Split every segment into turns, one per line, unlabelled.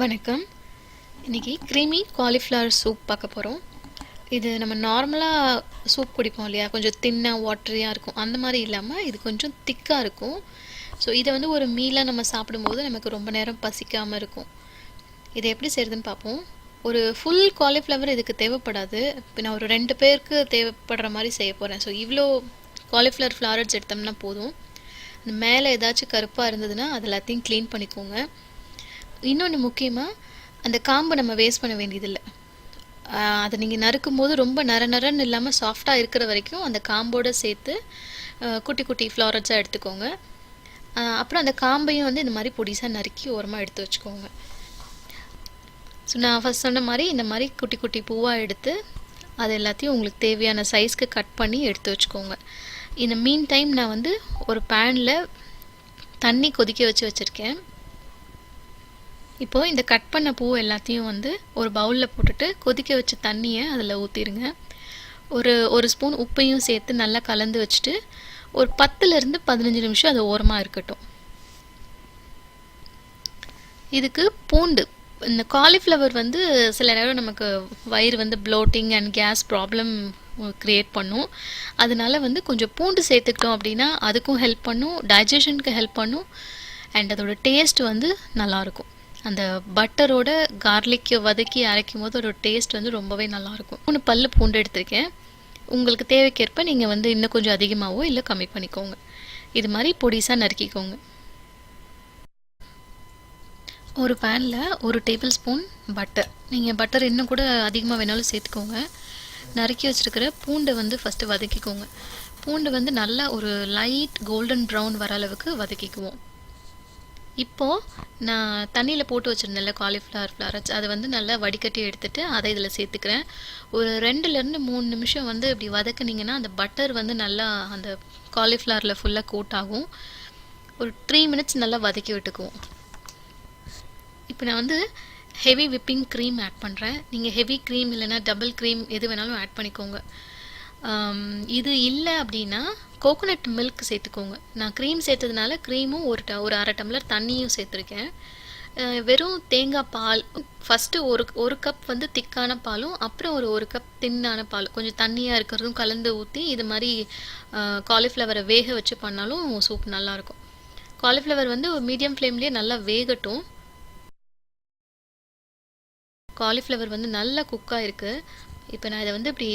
வணக்கம். இன்றைக்கி creamy cauliflower soup பார்க்க போகிறோம். இது நம்ம நார்மலாக சூப் குடிப்போம் இல்லையா, கொஞ்சம் தின்னாக வாட்டரியாக இருக்கும். அந்த மாதிரி இல்லாமல் இது கொஞ்சம் திக்காக இருக்கும். ஸோ இதை வந்து ஒரு மீலாக நம்ம சாப்பிடும்போது நமக்கு ரொம்ப நேரம் பசிக்காமல் இருக்கும். இதை எப்படி செய்கிறதுன்னு பார்ப்போம். ஒரு ஃபுல் காலிஃப்ளவர் இதுக்கு தேவைப்படாது. இப்போ நான் ஒரு 2 பேருக்கு தேவைப்படுற மாதிரி செய்ய போகிறேன். ஸோ இவ்வளோ காலிஃப்ளவர் ஃப்ளாரட்ஸ் எடுத்தோம்னா போதும். அந்த மேலே ஏதாச்சும் கருப்பாக இருந்ததுன்னா அது எல்லாத்தையும் க்ளீன் பண்ணிக்கோங்க. இன்னொன்று முக்கியமாக, அந்த காம்பை நம்ம வேஸ்ட் பண்ண வேண்டியதில்லை. அதை நீங்கள் நறுக்கும் போது ரொம்ப நரன்னு இல்லாமல் சாஃப்டாக இருக்கிற வரைக்கும் அந்த காம்போடு சேர்த்து குட்டி குட்டி ஃப்ளாரட்ஸாக எடுத்துக்கோங்க. அப்புறம் அந்த காம்பையும் வந்து இந்த மாதிரி பொடிசாக நறுக்கி ஓரமாக எடுத்து வச்சுக்கோங்க. ஸோ நான் ஃபஸ்ட் சொன்ன மாதிரி இந்த மாதிரி குட்டி குட்டி பூவாக எடுத்து அது எல்லாத்தையும் உங்களுக்கு தேவையான சைஸ்க்கு கட் பண்ணி எடுத்து வச்சுக்கோங்க. இந்த மீன் டைம் நான் வந்து ஒரு பேனில் தண்ணி கொதிக்க வச்சுருக்கேன். இப்போது இந்த கட் பண்ண பூ எல்லாத்தையும் வந்து ஒரு பவுலில் போட்டுட்டு கொதிக்க வச்ச தண்ணியை அதில் ஊற்றிடுங்க. ஒரு ஸ்பூன் உப்பையும் சேர்த்து நல்லா கலந்து வச்சுட்டு ஒரு 10லேருந்து 15 நிமிஷம் அது ஓரமாக இருக்கட்டும். இதுக்கு பூண்டு, இந்த காலிஃப்ளவர் வந்து சில நேரம் நமக்கு வயிறு வந்து bloating and gas problem create பண்ணும். அதனால வந்து கொஞ்சம் பூண்டு சேர்த்துக்கிட்டோம் அப்படின்னா அதுக்கும் ஹெல்ப் பண்ணும், டைஜஷனுக்கு ஹெல்ப் பண்ணும், அண்ட் அதோட டேஸ்ட் வந்து நல்லாயிருக்கும். அந்த பட்டரோட கார்லிக்கை வதக்கி அரைக்கும் போது ஒரு டேஸ்ட் வந்து ரொம்பவே நல்லாயிருக்கும். 3 பல்லு பூண்டு எடுத்திருக்கேன். உங்களுக்கு தேவைக்கேற்ப நீங்கள் வந்து இன்னும் கொஞ்சம் அதிகமாகவோ இல்லை கம்மி பண்ணிக்கோங்க. இது மாதிரி பொடிசாக நறுக்கிக்கோங்க. ஒரு பேனில் 1 டேபிள் ஸ்பூன் பட்டர், நீங்கள் பட்டர் இன்னும் கூட அதிகமாக வேணாலும் சேர்த்துக்கோங்க. நறுக்கி வச்சுருக்கிற பூண்டை வந்து ஃபஸ்ட்டு வதக்கிக்கோங்க. பூண்டு வந்து நல்லா ஒரு லைட் கோல்டன் ப்ரௌன் வர அளவுக்கு வதக்கிக்குவோம். இப்போது நான் தண்ணியில் போட்டு வச்சுருந்தேன்ல காலிஃப்ளவர் ஃப்ளாரட்ஸ், அதை வந்து நல்லா வடிகட்டி எடுத்துகிட்டு அதை இதில் சேர்த்துக்கிறேன். ஒரு 2லேருந்து 3 நிமிஷம் வந்து இப்படி வதக்குனிங்கன்னா அந்த பட்டர் வந்து நல்லா அந்த காலிஃப்ளவரில் ஃபுல்லாக கோட் ஆகும். ஒரு 3 மினிட்ஸ் நல்லா வதக்கி விட்டுக்குவோம். இப்போ நான் வந்து ஹெவி விப்பிங் க்ரீம் ஆட் பண்ணுறேன். நீங்கள் ஹெவி க்ரீம் இல்லைன்னா டபுள் க்ரீம் எது வேணாலும் ஆட் பண்ணிக்கோங்க. இது இல்லை அப்படின்னா கோகோனட் மில்க் சேர்த்துக்கோங்க. நான் க்ரீம் சேர்த்ததுனால க்ரீமும் ஒரு அரை டம்ளர் தண்ணியும் சேர்த்துருக்கேன். வெறும் தேங்காய் பால், ஃபஸ்ட்டு ஒரு கப் வந்து திக்கான பாலும் அப்புறம் ஒரு கப் தின்னான பால் கொஞ்சம் தண்ணியாக இருக்கிறதும் கலந்து ஊற்றி இது மாதிரி காலிஃப்ளவரை வேக வச்சு பண்ணாலும் சூப் நல்லாயிருக்கும். காலிஃப்ளவர் வந்து ஒரு மீடியம் ஃப்ளேம்லேயே நல்லா வேகட்டும். காலிஃப்ளவர் வந்து நல்லா குக்காக இருக்குது. இப்போ நான் இதை வந்து இப்படி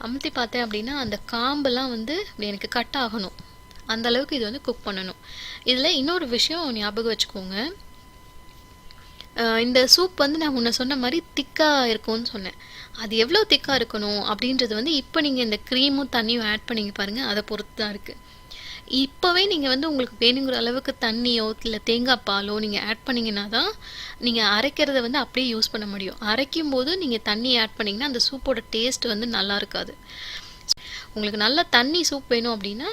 அமுத்தி பார்த்தேன் அப்படின்னா அந்த காம்பெல்லாம் வந்து இப்படி எனக்கு கட் ஆகணும். அந்த அளவுக்கு இது வந்து குக் பண்ணணும். இதில் இன்னொரு விஷயம் ஞாபகம் வச்சுக்கோங்க. இந்த சூப் வந்து நான் முன்ன சொன்ன மாதிரி திக்காக இருக்கும்னு சொன்னேன். அது எவ்வளோ திக்காக இருக்கணும் அப்படின்றது வந்து இப்போ நீங்கள் இந்த க்ரீமும் தண்ணியும் ஆட் பண்ணிங்க பாருங்கள், அதை பொறுத்து தான் இருக்குது. இப்போவே நீங்கள் வந்து உங்களுக்கு வேணுங்கிற அளவுக்கு தண்ணியோ இல்லை தேங்காய் பாலோ நீங்கள் ஆட் பண்ணிங்கன்னா தான் நீங்கள் அரைக்கிறத வந்து அப்படியே யூஸ் பண்ண முடியும். அரைக்கும் போது நீங்கள் தண்ணி ஆட் பண்ணிங்கன்னா அந்த சூப்போட டேஸ்ட் வந்து நல்லா இருக்காது. உங்களுக்கு நல்லா தண்ணி சூப் வேணும் அப்படின்னா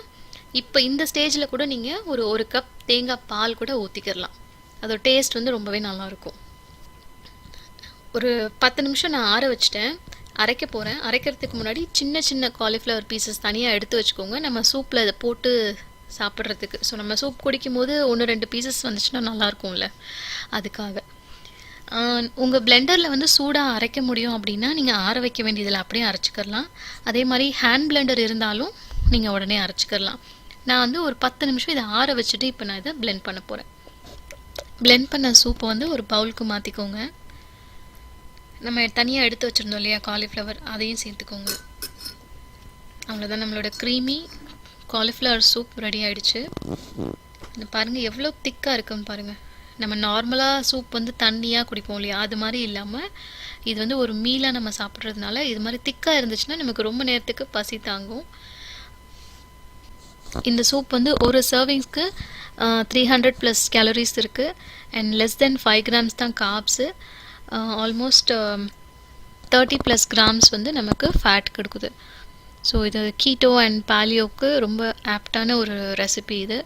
இப்போ இந்த ஸ்டேஜில் கூட நீங்கள் ஒரு கப் தேங்காய் பால் கூட ஊற்றிக்கிறலாம். அதோட டேஸ்ட் வந்து ரொம்பவே நல்லாயிருக்கும். ஒரு 10 நிமிஷம் நான் ஆற வச்சுட்டேன். அரைக்க போகிறேன். அரைக்கிறதுக்கு முன்னாடி சின்ன காலிஃப்ளவர் பீசஸ் தனியாக எடுத்து வச்சுக்கோங்க, நம்ம சூப்பில் அதை போட்டு சாப்பிட்றதுக்கு. ஸோ நம்ம சூப் குடிக்கும் போது 1-2 பீசஸ் வந்துச்சுன்னா நல்லாயிருக்கும்ல, அதுக்காக. உங்கள் பிளெண்டரில் வந்து சூடாக அரைக்க முடியும் அப்படின்னா நீங்கள் ஆற வைக்க வேண்டியதில் அப்படியே அரைச்சிக்கிறலாம். அதே மாதிரி ஹேண்ட் பிளெண்டர் இருந்தாலும் நீங்கள் உடனே அரைச்சிக்கிறலாம். நான் வந்து ஒரு 10 நிமிஷம் இதை ஆற வச்சுட்டு இப்போ நான் இதை பிளெண்ட் பண்ண போகிறேன். பிளெண்ட் பண்ண சூப்பை வந்து ஒரு பவுலுக்கு மாற்றிக்கோங்க. நம்ம தனியாக எடுத்து வச்சுருந்தோம் இல்லையா காலிஃப்ளவர், அதையும் சேர்த்துக்கோங்க. அவ்வளோதான், நம்மளோட க்ரீமி காலிஃப்ளவர் சூப் ரெடி ஆகிடுச்சு. இந்த பாருங்கள் எவ்வளோ திக்காக இருக்குன்னு பாருங்கள். நம்ம நார்மலாக சூப் வந்து தண்ணியாக குடிப்போம் இல்லையா, அது மாதிரி இல்லாமல் இது வந்து ஒரு மீலாக நம்ம சாப்பிட்றதுனால இது மாதிரி திக்காக இருந்துச்சுன்னா நமக்கு ரொம்ப நேரத்துக்கு பசி தாங்கும். இந்த சூப் வந்து ஒரு சர்விங்ஸ்க்கு 300+ கேலரிஸ் இருக்குது அண்ட் less than 5 grams தான் கார்ப்ஸு. ஆல்மோஸ்ட் 30+ grams வந்து நமக்கு ஃபேட் கொடுக்குது. ஸோ இது கீட்டோ அண்ட் பாலியோவுக்கு ரொம்ப ஆப்டான ஒரு ரெசிபி இது.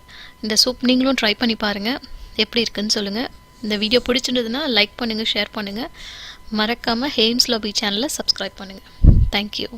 இந்த சூப் நீங்களும் ட்ரை பண்ணி பாருங்கள், எப்படி இருக்குன்னு சொல்லுங்கள். இந்த வீடியோ பிடிச்சிருந்ததுன்னா லைக் பண்ணுங்கள், ஷேர் பண்ணுங்கள். மறக்காமல் ஹேம்ஸ் லாபி சேனலை சப்ஸ்கிரைப் பண்ணுங்கள். தேங்க்யூ.